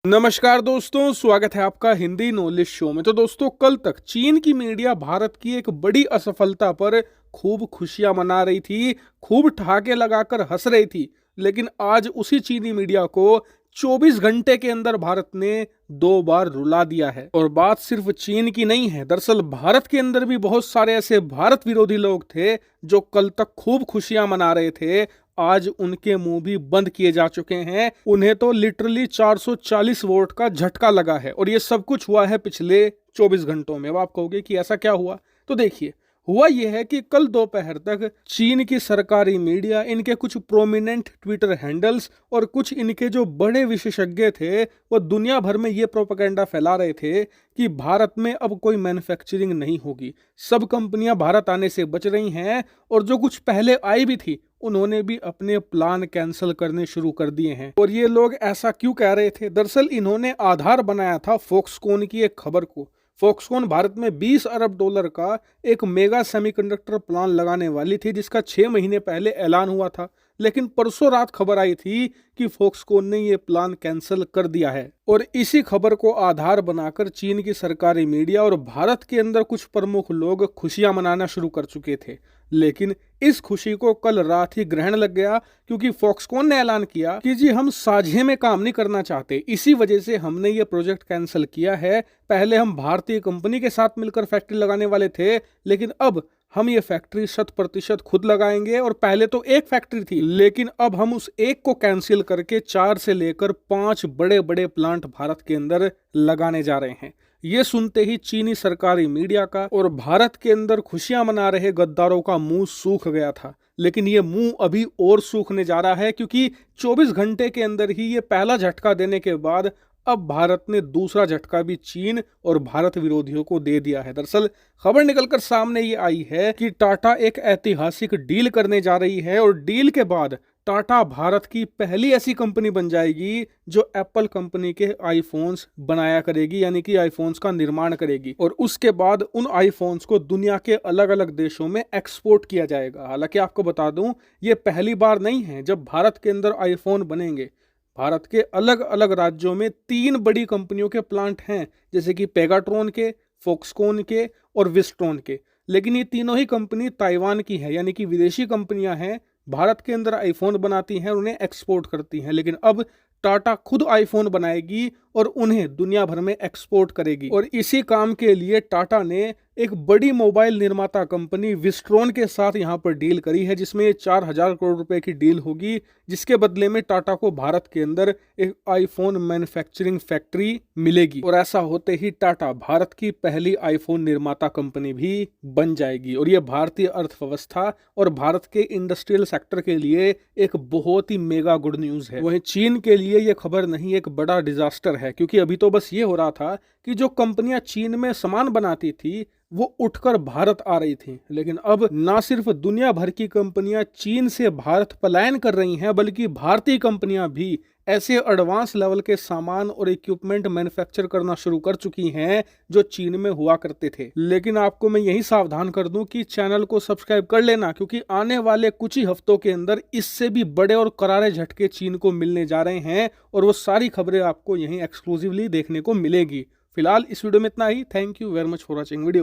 नमस्कार दोस्तों, स्वागत है आपका हिंदी नॉलेज शो में। तो दोस्तों, कल तक चीन की मीडिया भारत की एक बड़ी असफलता पर खूब खुशियां मना रही थी, खूब ठहाके लगाकर हंस रही थी। लेकिन आज उसी चीनी मीडिया को 24 घंटे के अंदर भारत ने 2 बार रुला दिया है। और बात सिर्फ चीन की नहीं है, दरअसल भारत के अंदर भी बहुत सारे ऐसे भारत विरोधी लोग थे जो कल तक खूब खुशियां मना रहे थे। आज उनके मुंह भी बंद किए जा चुके हैं। उन्हें तो लिटरली 440 वोट का झटका लगा है और ये सब कुछ हुआ है पिछले 24 घंटों में। अब आप कहोगे कि ऐसा क्या हुआ, तो देखिए, हुआ यह है कि कल दोपहर तक चीन की सरकारी मीडिया, इनके कुछ प्रोमिनेंट ट्विटर हैंडल्स और कुछ इनके जो बड़े विशेषज्ञ थे वो दुनिया भर में ये प्रोपेगेंडा फैला रहे थे कि भारत में अब कोई मैन्युफैक्चरिंग नहीं होगी, सब कंपनियां भारत आने से बच रही हैं और जो कुछ पहले आई भी थी उन्होंने भी अपने प्लान कैंसिल करने शुरू कर दिए हैं। और ये लोग ऐसा क्यों कह रहे थे? दरअसल इन्होंने आधार बनाया था फॉक्सकॉन की एक खबर को। फॉक्सकॉन भारत में $20 अरब का एक मेगा सेमीकंडक्टर प्लांट लगाने वाली थी, जिसका 6 महीने पहले ऐलान हुआ था। लेकिन परसों रात खबर आई थी कि फॉक्सकॉन ने ये प्लान कैंसिल कर दिया है। और इसी खबर को आधार बनाकर चीन की सरकारी मीडिया और भारत के अंदर कुछ प्रमुख लोग खुशियां मनाना शुरू कर चुके थे। लेकिन इस खुशी को कल रात ही ग्रहण लग गया, क्योंकि फॉक्सकॉन ने ऐलान किया कि जी हम साझे में काम नहीं करना चाहते, इसी वजह से हमने ये प्रोजेक्ट कैंसिल किया है। पहले हम भारतीय कंपनी के साथ मिलकर फैक्ट्री लगाने वाले थे, लेकिन अब हम ये फैक्ट्री 100% खुद लगाएंगे। और पहले तो एक फैक्ट्री थी, लेकिन अब हम उस एक को कैंसिल करके 4 से लेकर 5 बड़े बड़े प्लांट भारत के अंदर लगाने जा रहे हैं। ये सुनते ही चीनी सरकारी मीडिया का और भारत के अंदर खुशियां मना रहे गद्दारों का मुंह सूख गया था। लेकिन ये मुंह अभी और सूखने जा रहा है, क्योंकि 24 घंटे के अंदर ही ये पहला झटका देने के बाद अब भारत ने दूसरा झटका भी चीन और भारत विरोधियों को दे दिया है। दरअसल खबर निकलकर सामने ये आई है कि टाटा एक ऐतिहासिक डील करने जा रही है और डील के बाद टाटा भारत की पहली ऐसी कंपनी बन जाएगी जो एप्पल कंपनी के आईफोन्स बनाया करेगी, यानी कि आईफोन्स का निर्माण करेगी। और उसके बाद उन आईफोन्स को दुनिया के अलग अलग देशों में एक्सपोर्ट किया जाएगा। हालांकि आपको बता दूं, ये पहली बार नहीं है जब भारत के अंदर आईफोन बनेंगे। भारत के अलग अलग राज्यों में 3 बड़ी कंपनियों के प्लांट हैं, जैसे कि पेगाट्रॉन के, फॉक्सकॉन के और विस्ट्रॉन के। लेकिन ये तीनों ही कंपनी ताइवान की है, यानी कि विदेशी कंपनियां हैं, भारत के अंदर आईफोन बनाती हैं और उन्हें एक्सपोर्ट करती हैं। लेकिन अब टाटा खुद आईफोन बनाएगी और उन्हें दुनिया भर में एक्सपोर्ट करेगी। और इसी काम के लिए टाटा ने एक बड़ी मोबाइल निर्माता कंपनी विस्ट्रॉन के साथ यहाँ पर डील करी है, जिसमें ये 4000 करोड़ रुपए की डील होगी, जिसके बदले में टाटा को भारत के अंदर एक आईफोन मैन्युफैक्चरिंग फैक्ट्री मिलेगी। और ऐसा होते ही टाटा भारत की पहली आईफोन निर्माता कंपनी भी बन जाएगी। और ये भारतीय अर्थव्यवस्था और भारत के इंडस्ट्रियल सेक्टर के लिए एक बहुत ही मेगा गुड न्यूज है। वहीं चीन के लिए ये खबर नहीं, एक बड़ा डिजास्टर है, क्योंकि अभी तो बस ये हो रहा था कि जो कंपनियां चीन में सामान बनाती थी वो उठकर भारत आ रही थी। लेकिन अब ना सिर्फ दुनिया भर की कंपनियां चीन से भारत पलायन कर रही हैं, बल्कि भारतीय कंपनियां भी ऐसे एडवांस लेवल के सामान और इक्विपमेंट मैन्युफैक्चर करना शुरू कर चुकी हैं जो चीन में हुआ करते थे। लेकिन आपको मैं यही सावधान कर दूं कि चैनल को सब्सक्राइब कर लेना, क्योंकि आने वाले कुछ ही हफ्तों के अंदर इससे भी बड़े और करारे झटके चीन को मिलने जा रहे हैं और वो सारी खबरें आपको यहीं एक्सक्लूसिवली देखने को मिलेगी। फिलहाल इस वीडियो में इतना ही। Thank you very much for watching video.